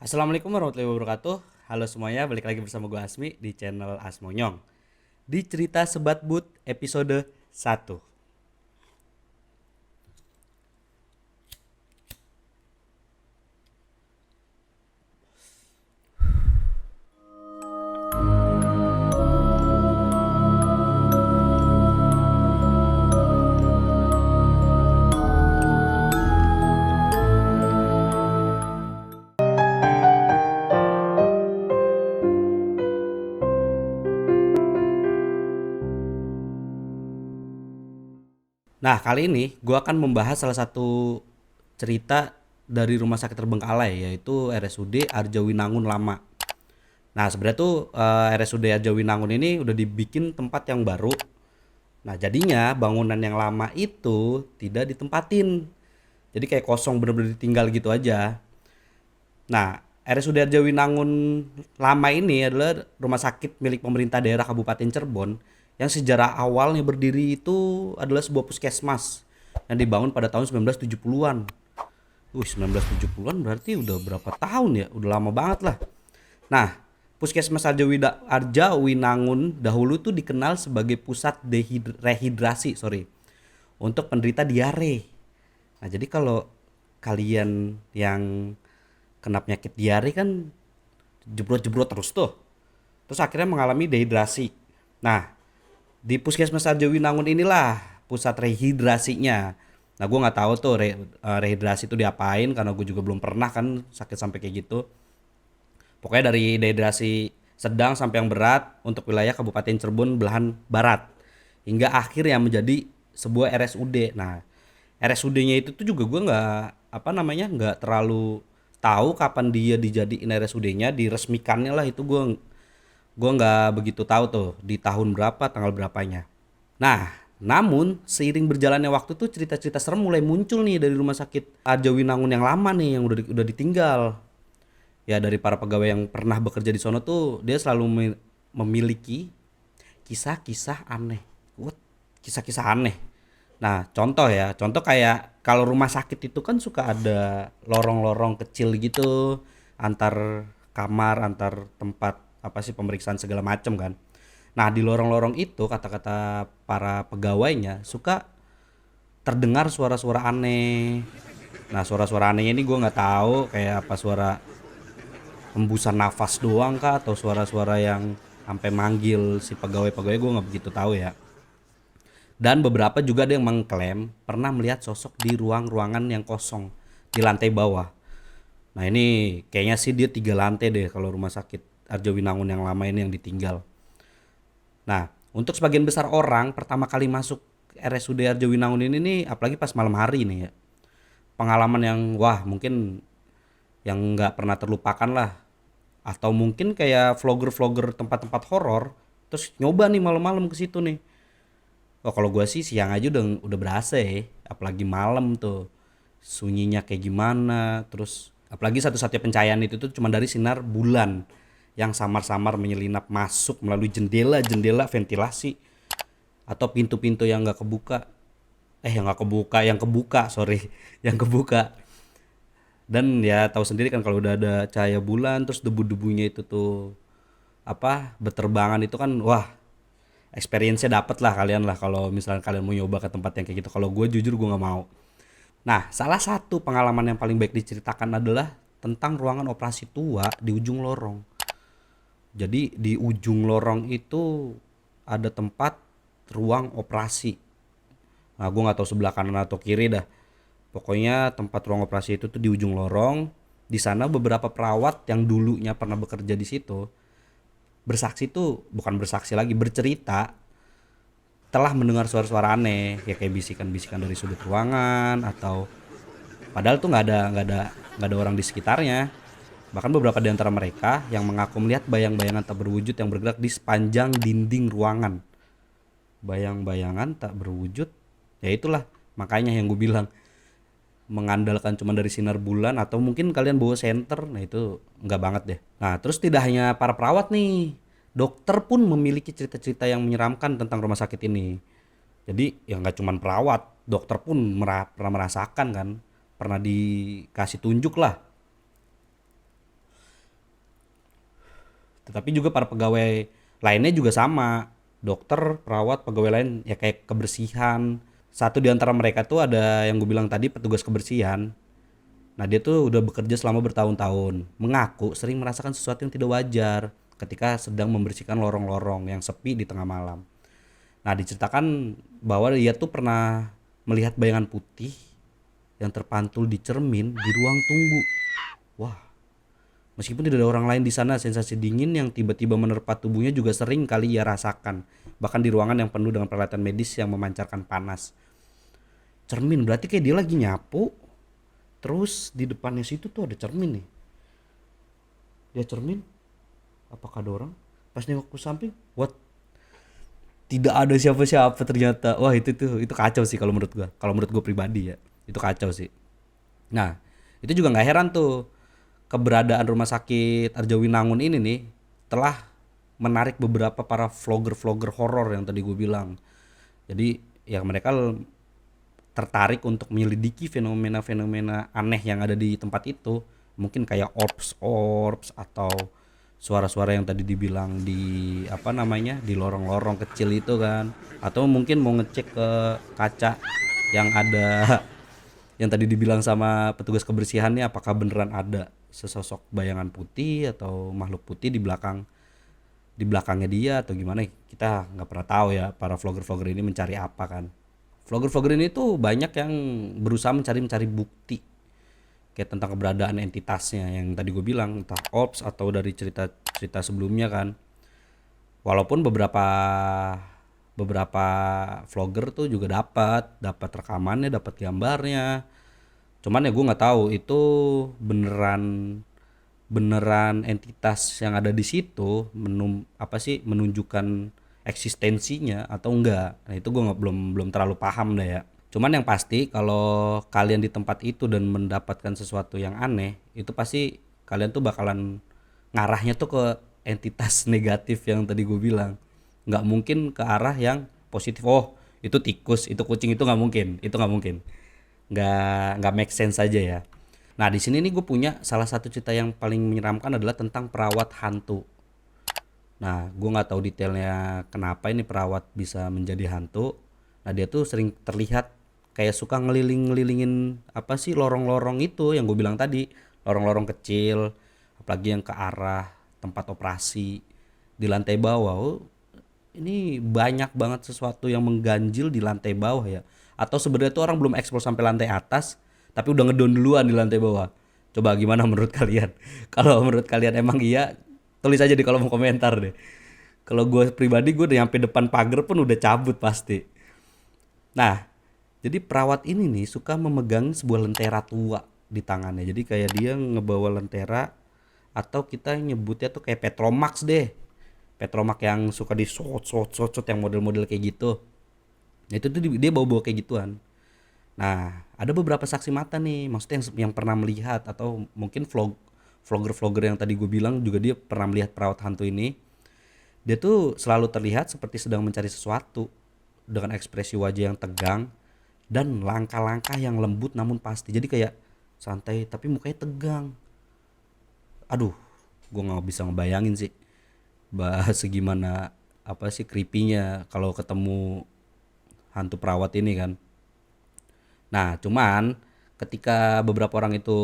Assalamualaikum warahmatullahi wabarakatuh. Halo semuanya, balik lagi bersama gue Asmi di channel Asmonyong. Di cerita Sebat But episode 1. Nah, kali ini gue akan membahas salah satu cerita dari Rumah Sakit Terbengkalai, yaitu RSUD Arjawinangun Lama. Nah, sebenarnya tuh RSUD Arjawinangun ini udah dibikin tempat yang baru. Nah, jadinya bangunan yang lama itu tidak ditempatin. Jadi kayak kosong, bener-bener ditinggal gitu aja. Nah, RSUD Arjawinangun lama ini adalah rumah sakit milik pemerintah daerah Kabupaten Cirebon yang sejarah awalnya berdiri itu adalah sebuah puskesmas yang dibangun pada tahun 1970-an. 1970-an berarti udah berapa tahun ya? Udah lama banget lah. Nah, Puskesmas Arjawinangun dahulu tuh dikenal sebagai pusat rehidrasi, untuk penderita diare. Nah, jadi kalau kalian yang kena penyakit diare kan jebrot-jebrot terus tuh. Terus akhirnya mengalami dehidrasi. Nah, di Puskesmas Arjawinangun inilah pusat rehidrasinya. Nah, gue nggak tahu tuh rehidrasi itu diapain karena gue juga belum pernah kan sakit sampai kayak gitu. Pokoknya dari dehidrasi sedang sampai yang berat untuk wilayah Kabupaten Cirebon belahan barat hingga akhirnya menjadi sebuah RSUD. Nah, RSUD-nya itu tuh juga gue nggak terlalu tahu kapan dia dijadiin RSUD-nya, diresmikannya lah itu gue nggak begitu tahu tuh di tahun berapa, tanggal berapanya. Nah, namun seiring berjalannya waktu tuh cerita-cerita serem mulai muncul nih dari rumah sakit Arjawinangun yang lama nih yang udah ditinggal. Ya dari para pegawai yang pernah bekerja di sono tuh dia selalu memiliki kisah-kisah aneh. What? Kisah-kisah aneh. Nah, contoh kayak kalau rumah sakit itu kan suka ada lorong-lorong kecil gitu antar kamar, antar tempat apa sih pemeriksaan segala macam kan. Nah, di lorong-lorong itu kata-kata para pegawainya suka terdengar suara-suara aneh. Nah, suara-suara anehnya ini gue nggak tahu kayak apa, suara hembusan nafas doang kah atau suara-suara yang sampai manggil si pegawai-pegawai, gue nggak begitu tahu ya. Dan beberapa juga ada yang mengklaim pernah melihat sosok di ruangan yang kosong di lantai bawah. Nah, ini kayaknya sih dia 3 lantai deh kalau rumah sakit Arjawinangun yang lama ini yang ditinggal. Nah, untuk sebagian besar orang pertama kali masuk RSUD Arjawinangun ini nih, apalagi pas malam hari nih ya, pengalaman yang wah mungkin yang nggak pernah terlupakan lah. Atau mungkin kayak vlogger-vlogger tempat-tempat horor terus nyoba nih malam-malam ke situ nih. Oh, kalau gua sih siang aja udah berasa ya, apalagi malam tuh. Sunyinya kayak gimana, terus apalagi satu-satunya pencahayaan itu tuh cuma dari sinar bulan yang samar-samar menyelinap masuk melalui jendela-jendela ventilasi atau pintu-pintu yang nggak kebuka. Yang nggak kebuka, yang kebuka, sorry, yang kebuka. Dan ya tahu sendiri kan kalau udah ada cahaya bulan terus debu-debunya itu tuh apa berterbangan itu kan wah, experience-nya dapet lah kalian lah kalau misalnya kalian mau nyoba ke tempat yang kayak gitu. Kalau gue jujur gue nggak mau. Nah, salah satu pengalaman yang paling baik diceritakan adalah tentang ruangan operasi tua di ujung lorong. Jadi di ujung lorong itu ada tempat ruang operasi. Nah, gue nggak tahu sebelah kanan atau kiri dah. Pokoknya tempat ruang operasi itu tuh di ujung lorong. Di sana beberapa perawat yang dulunya pernah bekerja di situ bersaksi tuh, bukan bersaksi lagi, bercerita telah mendengar suara-suara aneh ya kayak bisikan-bisikan dari sudut ruangan atau padahal tuh nggak ada orang di sekitarnya. Bahkan beberapa di antara mereka yang mengaku melihat bayang-bayangan tak berwujud yang bergerak di sepanjang dinding ruangan. Bayang-bayangan tak berwujud, ya itulah makanya yang gue bilang mengandalkan cuma dari sinar bulan atau mungkin kalian bawa senter, nah itu nggak banget deh. Nah, terus tidak hanya para perawat nih, dokter pun memiliki cerita-cerita yang menyeramkan tentang rumah sakit ini. Jadi ya nggak cuma perawat, dokter pun pernah merasakan kan, pernah dikasih tunjuk lah. Tetapi juga para pegawai lainnya juga sama, dokter, perawat, pegawai lain ya kayak kebersihan. Satu di antara mereka tuh ada yang gue bilang tadi petugas kebersihan. Nah, dia tuh udah bekerja selama bertahun-tahun, mengaku sering merasakan sesuatu yang tidak wajar ketika sedang membersihkan lorong-lorong yang sepi di tengah malam. Nah, diceritakan bahwa dia tuh pernah melihat bayangan putih yang terpantul di cermin di ruang tunggu. Wah, meskipun tidak ada orang lain di sana, sensasi dingin yang tiba-tiba menerpa tubuhnya juga sering kali ia rasakan, bahkan di ruangan yang penuh dengan peralatan medis yang memancarkan panas. Cermin berarti kayak dia lagi nyapu, terus di depannya situ tuh ada cermin nih. Dia cermin, apakah ada orang? Pas nengok ke samping, what? Tidak ada siapa-siapa ternyata. Wah, itu kacau sih kalau menurut gua. Kalau menurut gua pribadi ya, itu kacau sih. Nah, itu juga nggak heran tuh, keberadaan rumah sakit Arjawinangun ini nih telah menarik beberapa para vlogger-vlogger horor yang tadi gue bilang. Jadi ya mereka tertarik untuk menyelidiki fenomena-fenomena aneh yang ada di tempat itu. Mungkin kayak orbs atau suara-suara yang tadi dibilang di apa namanya di lorong-lorong kecil itu kan. Atau mungkin mau ngecek ke kaca yang ada yang tadi dibilang sama petugas kebersihannya, apakah beneran ada sesosok bayangan putih atau makhluk putih di belakangnya dia atau gimana, kita nggak pernah tahu ya para vlogger-vlogger ini mencari apa kan. Vlogger-vlogger ini tuh banyak yang berusaha mencari bukti kayak tentang keberadaan entitasnya yang tadi gue bilang, entah ops atau dari cerita-cerita sebelumnya kan. Walaupun beberapa beberapa vlogger tuh juga dapat rekamannya, dapat gambarnya. Cuman ya gue nggak tahu itu beneran beneran entitas yang ada di situ menunjukkan eksistensinya atau enggak. Nah, itu gue nggak belum terlalu paham deh ya. Cuman yang pasti kalau kalian di tempat itu dan mendapatkan sesuatu yang aneh, itu pasti kalian tuh bakalan ngarahnya tuh ke entitas negatif yang tadi gue bilang. Nggak mungkin ke arah yang positif. Oh, itu tikus, itu kucing, itu nggak mungkin. Itu nggak mungkin. Nggak make sense aja ya. Nah, di sini nih gue punya salah satu cerita yang paling menyeramkan adalah tentang perawat hantu. Nah, gue nggak tahu detailnya kenapa ini perawat bisa menjadi hantu. Nah, dia tuh sering terlihat kayak suka ngeliling-ngelilingin apa sih lorong-lorong itu yang gue bilang tadi, lorong-lorong kecil, apalagi yang ke arah tempat operasi di lantai bawah. Oh, ini banyak banget sesuatu yang mengganjil di lantai bawah ya. Atau sebenarnya tuh orang belum eksplor sampai lantai atas, tapi udah ngedon duluan di lantai bawah. Coba gimana menurut kalian? Kalau menurut kalian emang iya, tulis aja di kolom komentar deh. Kalau gue pribadi gue udah nyampe depan pagar pun udah cabut pasti. Nah, jadi perawat ini nih suka memegang sebuah lentera tua di tangannya. Jadi kayak dia ngebawa lentera atau kita nyebutnya tuh kayak Petromax deh. Petromax yang suka di shot yang model-model kayak gitu. Nah, itu tuh dia bawa-bawa kayak gituan. Nah, ada beberapa saksi mata nih, maksudnya yang pernah melihat atau mungkin vlogger-vlogger yang tadi gue bilang juga dia pernah melihat perawat hantu ini. Dia tuh selalu terlihat seperti sedang mencari sesuatu dengan ekspresi wajah yang tegang dan langkah-langkah yang lembut namun pasti. Jadi kayak santai tapi mukanya tegang. Aduh, gue nggak bisa ngebayangin sih bahas segimana apa sih creepy-nya kalau ketemu hantu perawat ini kan. Nah, cuman ketika beberapa orang itu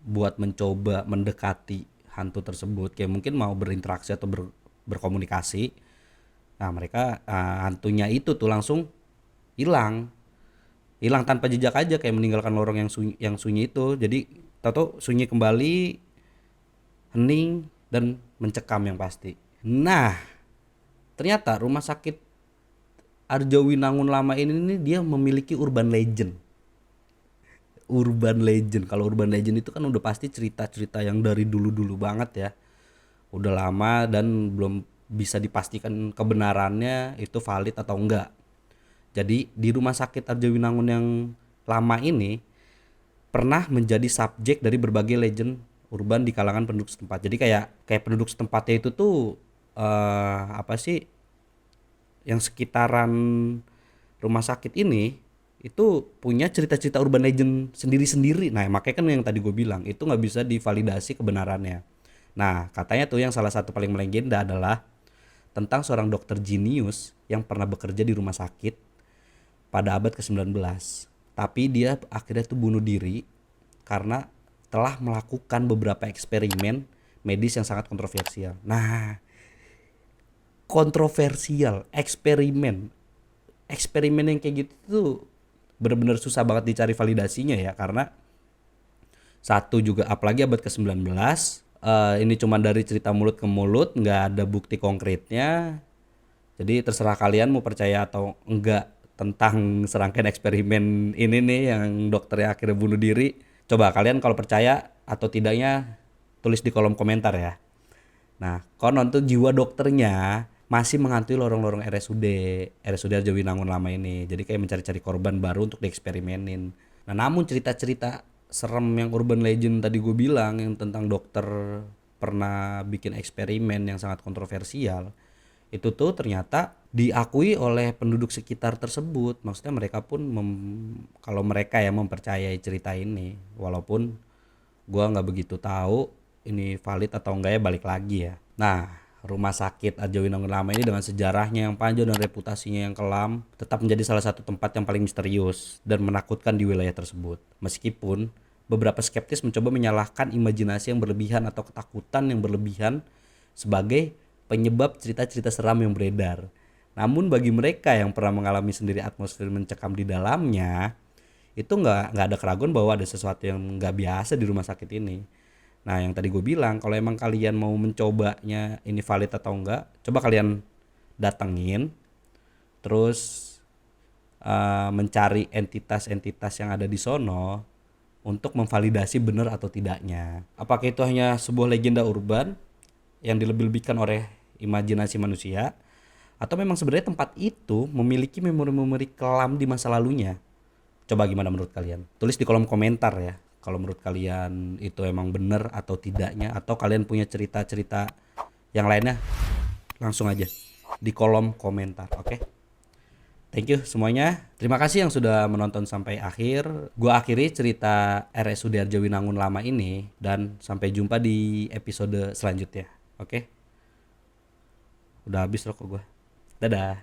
buat mencoba mendekati hantu tersebut, kayak mungkin mau berinteraksi atau berkomunikasi, nah mereka hantunya itu tuh langsung hilang, hilang tanpa jejak aja kayak meninggalkan lorong yang sunyi itu. Jadi tahu sunyi kembali, hening dan mencekam yang pasti. Nah, ternyata rumah sakit Arjawinangun lama ini nih dia memiliki urban legend. Urban legend. Kalau urban legend itu kan udah pasti cerita-cerita yang dari dulu-dulu banget ya. Udah lama dan belum bisa dipastikan kebenarannya itu valid atau enggak. Jadi di rumah sakit Arjawinangun yang lama ini pernah menjadi subjek dari berbagai legend urban di kalangan penduduk setempat. Jadi kayak penduduk setempatnya itu tuh apa sih yang sekitaran rumah sakit ini itu punya cerita-cerita urban legend sendiri-sendiri. Nah, makanya kan yang tadi gue bilang itu nggak bisa divalidasi kebenarannya. Nah, katanya tuh yang salah satu paling melegenda adalah tentang seorang dokter jenius yang pernah bekerja di rumah sakit pada abad ke-19. Tapi dia akhirnya tuh bunuh diri karena telah melakukan beberapa eksperimen medis yang sangat kontroversial. Nah, kontroversial, eksperimen. Eksperimen yang kayak gitu tuh bener-bener susah banget dicari validasinya ya, karena satu juga apalagi abad ke-19, ini cuma dari cerita mulut ke mulut, nggak ada bukti konkretnya. Jadi terserah kalian mau percaya atau enggak tentang serangkaian eksperimen ini nih yang dokternya akhirnya bunuh diri. Coba kalian kalau percaya atau tidaknya tulis di kolom komentar ya. Nah, konon tuh jiwa dokternya masih menghantui lorong-lorong RSUD Arjawinangun lama ini. Jadi kayak mencari-cari korban baru untuk dieksperimenin. Nah, namun cerita-cerita serem yang urban legend tadi gue bilang yang tentang dokter pernah bikin eksperimen yang sangat kontroversial, itu tuh ternyata diakui oleh penduduk sekitar tersebut. Maksudnya mereka pun kalau mereka yang mempercayai cerita ini, walaupun gua nggak begitu tahu ini valid atau enggak ya, balik lagi ya. Nah, rumah sakit Arjawinangun Lama ini dengan sejarahnya yang panjang dan reputasinya yang kelam tetap menjadi salah satu tempat yang paling misterius dan menakutkan di wilayah tersebut. Meskipun beberapa skeptis mencoba menyalahkan imajinasi yang berlebihan atau ketakutan yang berlebihan sebagai penyebab cerita-cerita seram yang beredar. Namun bagi mereka yang pernah mengalami sendiri atmosfer mencekam di dalamnya, itu nggak ada keraguan bahwa ada sesuatu yang nggak biasa di rumah sakit ini. Nah, yang tadi gue bilang, kalau emang kalian mau mencobanya ini valid atau enggak, coba kalian datengin, terus mencari entitas-entitas yang ada di sono untuk memvalidasi benar atau tidaknya. Apakah itu hanya sebuah legenda urban yang dilebih-lebihkan oleh imajinasi manusia, atau memang sebenarnya tempat itu memiliki memori-memori kelam di masa lalunya? Coba gimana menurut kalian? Tulis di kolom komentar ya. Kalau menurut kalian itu emang benar atau tidaknya, atau kalian punya cerita-cerita yang lainnya, langsung aja di kolom komentar. Oke? Thank you semuanya. Terima kasih yang sudah menonton sampai akhir. Gua akhiri cerita RSUD Arjawinangun Lama ini dan sampai jumpa di episode selanjutnya. Oke? Udah habis rokok gua. Dadah.